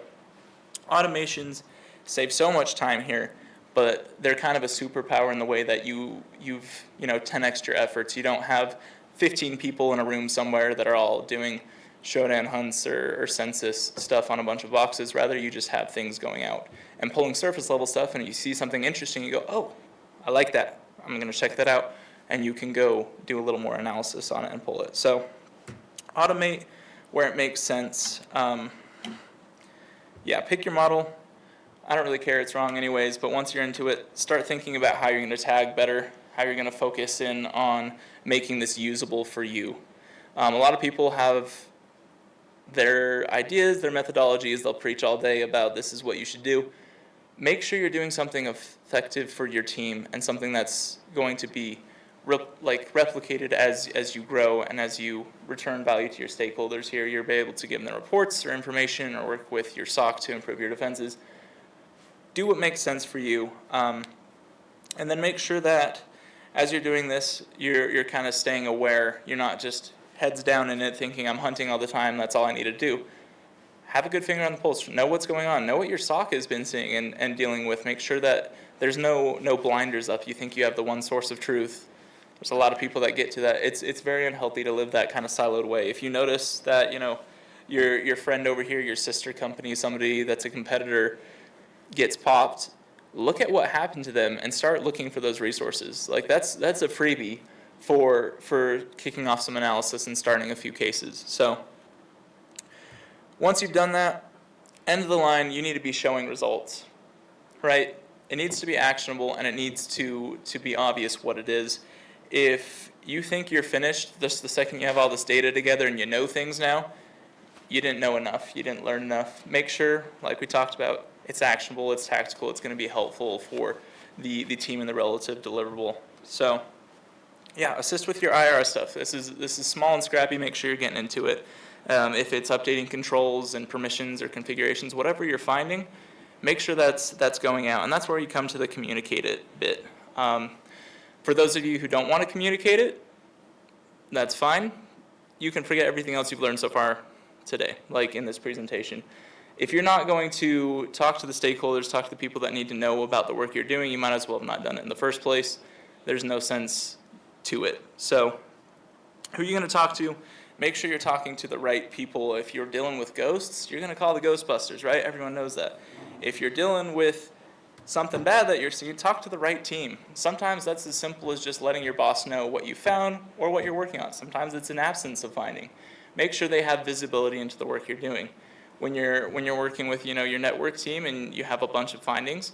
automations save so much time here, but they're kind of a superpower in the way that you've 10x your efforts. You don't have 15 people in a room somewhere that are all doing showdown hunts or census stuff on a bunch of boxes. Rather, you just have things going out and pulling surface level stuff, and you see something interesting, you go, oh, I like that. I'm going to check that out. And you can go do a little more analysis on it and pull it. So automate where it makes sense. Pick your model. I don't really care, it's wrong anyways, but once you're into it, start thinking about how you're going to tag better, how you're going to focus in on making this usable for you. A lot of people have their ideas, their methodologies, they'll preach all day about this is what you should do. Make sure you're doing something effective for your team and something that's going to be replicated as you grow and as you return value to your stakeholders here. You'll be able to give them reports or information or work with your SOC to improve your defenses. Do what makes sense for you. And then make sure that as you're doing this, you're kind of staying aware. You're not just heads down in it thinking I'm hunting all the time, that's all I need to do. Have a good finger on the pulse. Know what's going on. Know what your SOC has been seeing and dealing with. Make sure that there's no blinders up. You think you have the one source of truth. There's a lot of people that get to that. It's very unhealthy to live that kind of siloed way. If you notice that, your friend over here, your sister company, somebody that's a competitor gets popped, look at what happened to them and start looking for those resources. Like that's a freebie for kicking off some analysis and starting a few cases. So once you've done that, end of the line, you need to be showing results, right? It needs to be actionable and it needs to be obvious what it is. If you think you're finished just the second you have all this data together and you know things now, you didn't know enough, you didn't learn enough. Make sure, like we talked about, it's actionable, it's tactical, it's going to be helpful for the team and the relative deliverable. So, yeah, assist with your IR stuff. This is small and scrappy. Make sure you're getting into it. If it's updating controls and permissions or configurations, whatever you're finding, make sure that's going out. And that's where you come to the communicate it bit. For those of you who don't want to communicate it, that's fine. You can forget everything else you've learned so far today, like in this presentation. If you're not going to talk to the stakeholders, talk to the people that need to know about the work you're doing, you might as well have not done it in the first place. There's no sense to it. So who are you going to talk to? Make sure you're talking to the right people. If you're dealing with ghosts, you're going to call the Ghostbusters, right? Everyone knows that. If you're dealing with something bad that you're seeing, talk to the right team. Sometimes that's as simple as just letting your boss know what you found or what you're working on. Sometimes it's an absence of finding. Make sure they have visibility into the work you're doing. When you're working with your network team and you have a bunch of findings,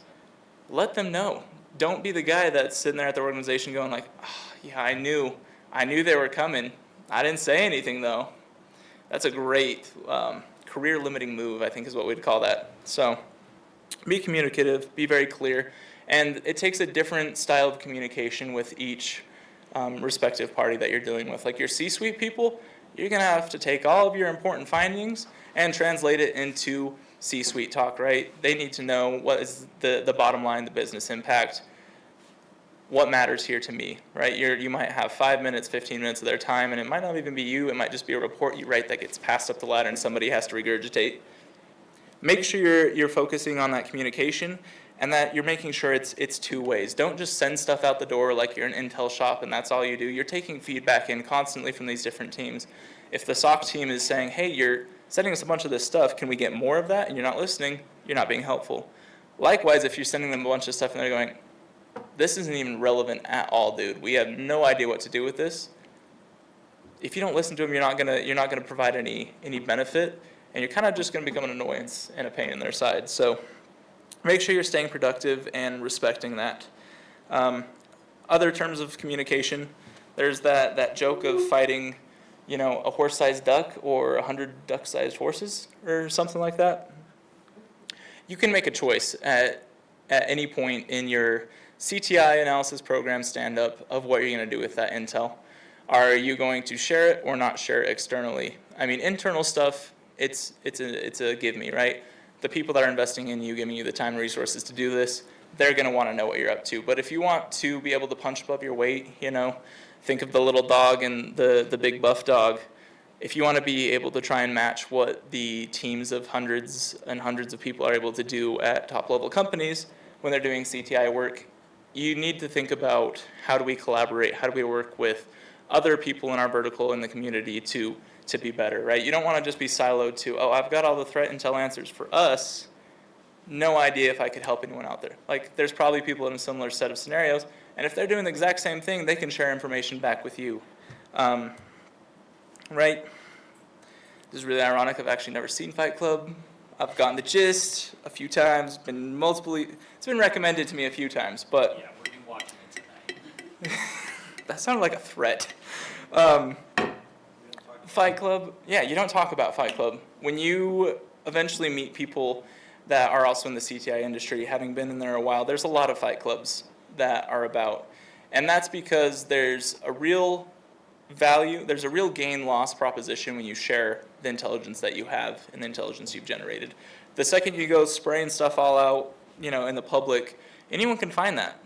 let them know. Don't be the guy that's sitting there at the organization going like, oh, yeah, I knew they were coming. I didn't say anything though. That's a great career limiting move, I think is what we'd call that. So be communicative, be very clear, and it takes a different style of communication with each respective party that you're dealing with. Like your C-suite people, you're going to have to take all of your important findings and translate it into C-suite talk, right? They need to know what is the bottom line, the business impact, what matters here to me, right? You might have 5 minutes, 15 minutes of their time, and it might not even be you. It might just be a report you write that gets passed up the ladder and somebody has to regurgitate. Make sure you're focusing on that communication and that you're making sure it's two ways. Don't just send stuff out the door like you're an intel shop and that's all you do. You're taking feedback in constantly from these different teams. If the SOC team is saying, hey, you're sending us a bunch of this stuff, can we get more of that? And you're not listening, you're not being helpful. Likewise, if you're sending them a bunch of stuff and they're going, this isn't even relevant at all, dude. We have no idea what to do with this. If you don't listen to them, you're not gonna provide any benefit, and you're kind of just gonna become an annoyance and a pain in their side. So make sure you're staying productive and respecting that. Other terms of communication, there's that joke of fighting, a horse-sized duck or 100 duck-sized horses or something like that. You can make a choice at any point in your CTI analysis program stand-up of what you're going to do with that intel. Are you going to share it or not share it externally? I mean, internal stuff, it's a give me, right? The people that are investing in you, giving you the time and resources to do this, they're going to want to know what you're up to. But if you want to be able to punch above your weight, think of the little dog and the big buff dog. If you want to be able to try and match what the teams of hundreds and hundreds of people are able to do at top-level companies when they're doing CTI work, you need to think about how do we collaborate, how do we work with other people in our vertical in the community to be better, right? You don't want to just be siloed to, oh, I've got all the threat intel answers for us, no idea if I could help anyone out there. Like, there's probably people in a similar set of scenarios, and if they're doing the exact same thing, they can share information back with you, right? This is really ironic. I've actually never seen Fight Club. I've gotten the gist a few times, it's been recommended to me a few times, but... Yeah, we'll be watching it tonight. That sounded like a threat. Fight Club, yeah, you don't talk about Fight Club. When you eventually meet people that are also in the CTI industry, having been in there a while, there's a lot of Fight Clubs that are about. And that's because there's a real value, there's a real gain-loss proposition when you share the intelligence that you have and the intelligence you've generated. The second you go spraying stuff all out, in the public, anyone can find that.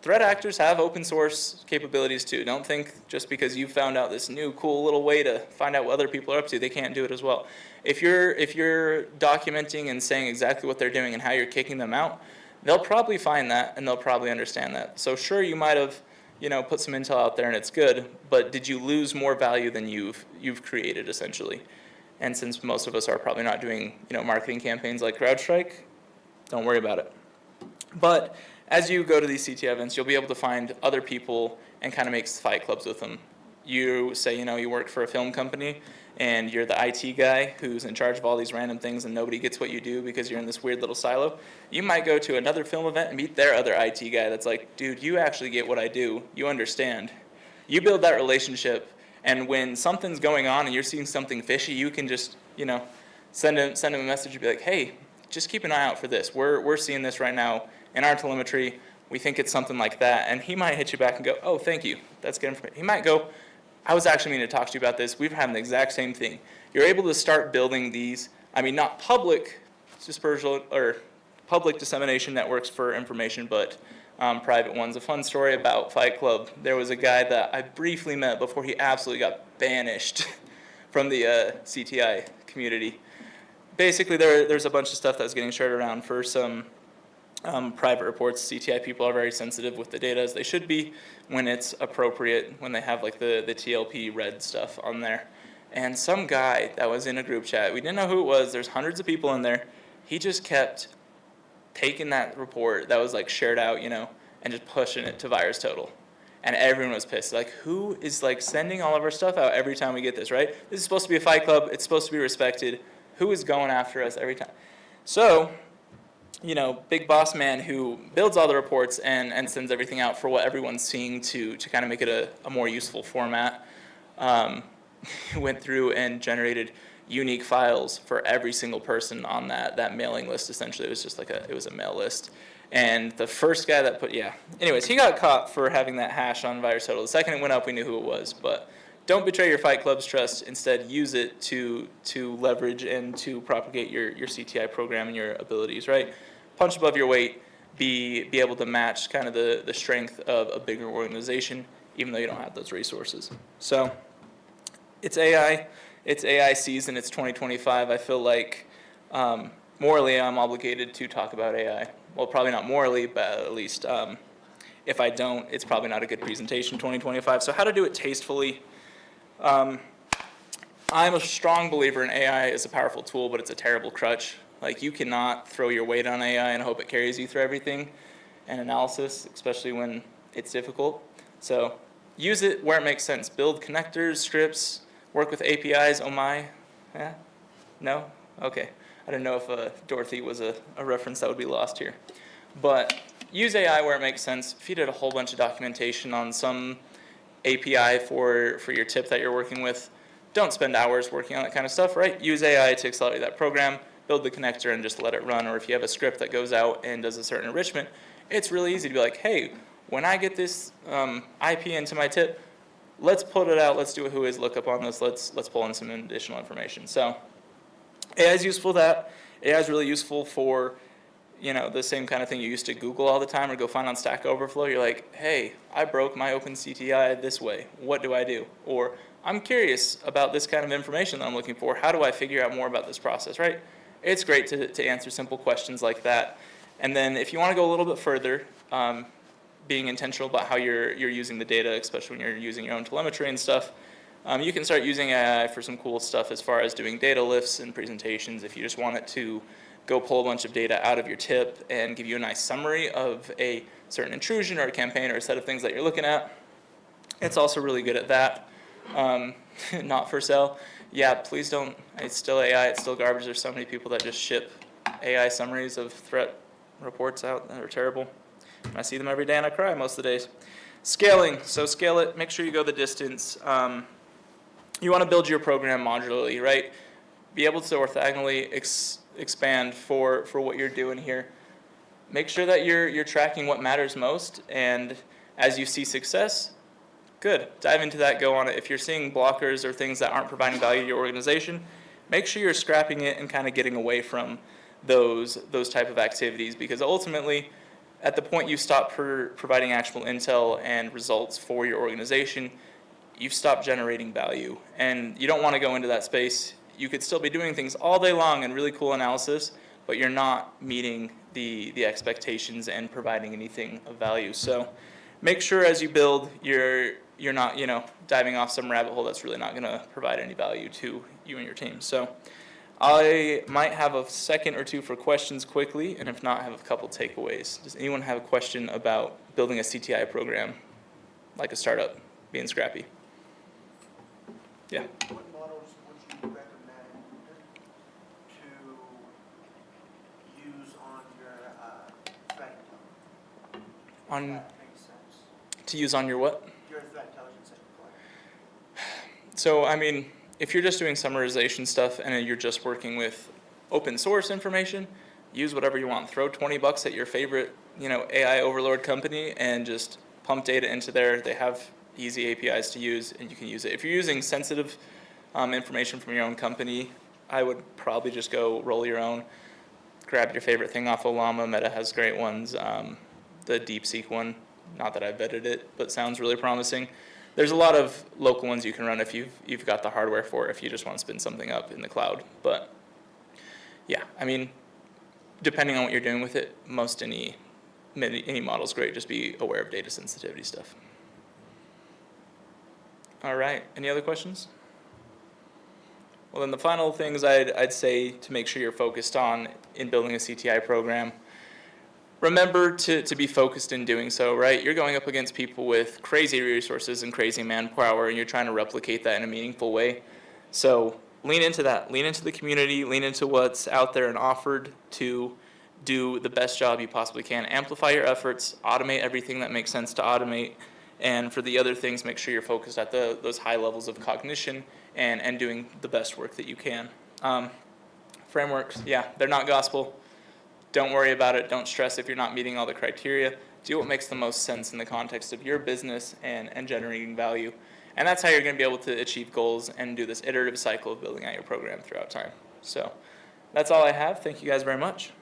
threat actors have open source capabilities too. Don't think just because you found out this new cool little way to find out what other people are up to, they can't do it as well. If you're documenting and saying exactly what they're doing and how you're kicking them out, they'll probably find that and they'll probably understand that. So sure, you might have, put some intel out there and it's good, but did you lose more value than you've created essentially? And since most of us are probably not doing, marketing campaigns like CrowdStrike, don't worry about it. But as you go to these CTI events, you'll be able to find other people and kind of make fight clubs with them. You say, you work for a film company and you're the IT guy who's in charge of all these random things and nobody gets what you do because you're in this weird little silo. You might go to another film event and meet their other IT guy that's like, dude, you actually get what I do. You understand. You build that relationship, and when something's going on and you're seeing something fishy, you can just, send him a message and be like, hey, just keep an eye out for this. We're seeing this right now in our telemetry. We think it's something like that. And he might hit you back and go, oh, thank you. That's good information. He might go, I was actually meaning to talk to you about this. We've had the exact same thing. You're able to start building these, not public dispersal or public dissemination networks for information, but private ones. A fun story about Fight Club. There was a guy that I briefly met before he absolutely got banished from the CTI community. Basically, there's a bunch of stuff that was getting shared around for some private reports. CTI people are very sensitive with the data, as they should be, when it's appropriate, when they have like the TLP red stuff on there. And some guy that was in a group chat, we didn't know who it was, there's hundreds of people in there, he just kept taking that report that was like shared out, and just pushing it to VirusTotal. And everyone was pissed. Like, who is like sending all of our stuff out every time we get this, right? This is supposed to be a fight club, it's supposed to be respected. Who is going after us every time? So, big boss man who builds all the reports and sends everything out for what everyone's seeing to kind of make it a more useful format, went through and generated unique files for every single person on that mailing list. Essentially, it was just it was a mail list. And the first guy that anyways, he got caught for having that hash on VirusTotal. The second it went up, we knew who it was. But don't betray your Fight Club's trust. Instead, use it to leverage and to propagate your CTI program and your abilities, right? Punch above your weight, be able to match kind of the strength of a bigger organization, even though you don't have those resources. So it's AI season, it's 2025. I feel like morally I'm obligated to talk about AI. Well, probably not morally, but at least if I don't, it's probably not a good presentation 2025. So how to do it tastefully. I'm a strong believer in AI as a powerful tool, but it's a terrible crutch. Like, you cannot throw your weight on AI and hope it carries you through everything and analysis, especially when it's difficult. So use it where it makes sense. Build connectors, scripts, work with APIs. Oh my. Yeah? No? Okay. I didn't know if Dorothy was a reference that would be lost here. But use AI where it makes sense. Feed it a whole bunch of documentation on some API for your tip that you're working with. Don't spend hours working on that kind of stuff, right? Use AI to accelerate that program. Build the connector and just let it run. Or if you have a script that goes out and does a certain enrichment, it's really easy to be like, hey, when I get this IP into my tip, let's put it out. Let's do a whois lookup on this. Let's pull in some additional information. So AI is useful for that. AI is really useful for, the same kind of thing you used to Google all the time or go find on Stack Overflow. You're like, hey, I broke my OpenCTI this way. What do I do? Or I'm curious about this kind of information that I'm looking for. How do I figure out more about this process, right? It's great to answer simple questions like that. And then if you want to go a little bit further, being intentional about how you're using the data, especially when you're using your own telemetry and stuff, you can start using AI for some cool stuff as far as doing data lifts and presentations. If you just want it to go pull a bunch of data out of your tip and give you a nice summary of a certain intrusion or a campaign or a set of things that you're looking at, it's also really good at that. Not for sale. Yeah, please don't. It's still AI. It's still garbage. There's so many people that just ship AI summaries of threat reports out that are terrible. I see them every day and I cry most of the days. Scaling. So scale it. Make sure you go the distance. You want to build your program modularly, right? Be able to orthogonally expand for what you're doing here. Make sure that you're tracking what matters most, and as you see success, good. Dive into that, go on it. If you're seeing blockers or things that aren't providing value to your organization, make sure you're scrapping it and kind of getting away from those type of activities, because ultimately at the point you stop providing actionable intel and results for your organization, you've stopped generating value. And you don't want to go into that space. You could still be doing things all day long and really cool analysis, but you're not meeting the expectations and providing anything of value. So make sure as you build, you're not, diving off some rabbit hole that's really not going to provide any value to you and your team. So I might have a second or two for questions quickly, and if not, I have a couple takeaways. Does anyone have a question about building a CTI program, like a startup, being scrappy? Yeah. What models would you recommend to use on your threat intelligence? On That makes sense. to use on your what? Your threat intelligence that you collect. So, I mean, if you're just doing summarization stuff and you're just working with open source information, use whatever you want. Throw $20 at your favorite, AI overlord company and just pump data into there. They have easy APIs to use, and you can use it. If you're using sensitive information from your own company, I would probably just go roll your own. Grab your favorite thing off of Llama. Meta has great ones. The DeepSeek one, not that I've vetted it, but sounds really promising. There's a lot of local ones you can run if you've got the hardware for it, if you just want to spin something up in the cloud. But yeah, I mean, depending on what you're doing with it, most any model's great. Just be aware of data sensitivity stuff. All right, any other questions? Well, then the final things I'd say to make sure you're focused on in building a CTI program, remember to be focused in doing so, right? You're going up against people with crazy resources and crazy manpower, and you're trying to replicate that in a meaningful way. So lean into that. Lean into the community. Lean into what's out there and offered to do the best job you possibly can. Amplify your efforts. Automate everything that makes sense to automate. And for the other things, make sure you're focused at those high levels of cognition and doing the best work that you can. Frameworks, yeah, they're not gospel. Don't worry about it. Don't stress if you're not meeting all the criteria. Do what makes the most sense in the context of your business and generating value. And that's how you're going to be able to achieve goals and do this iterative cycle of building out your program throughout time. So that's all I have. Thank you guys very much.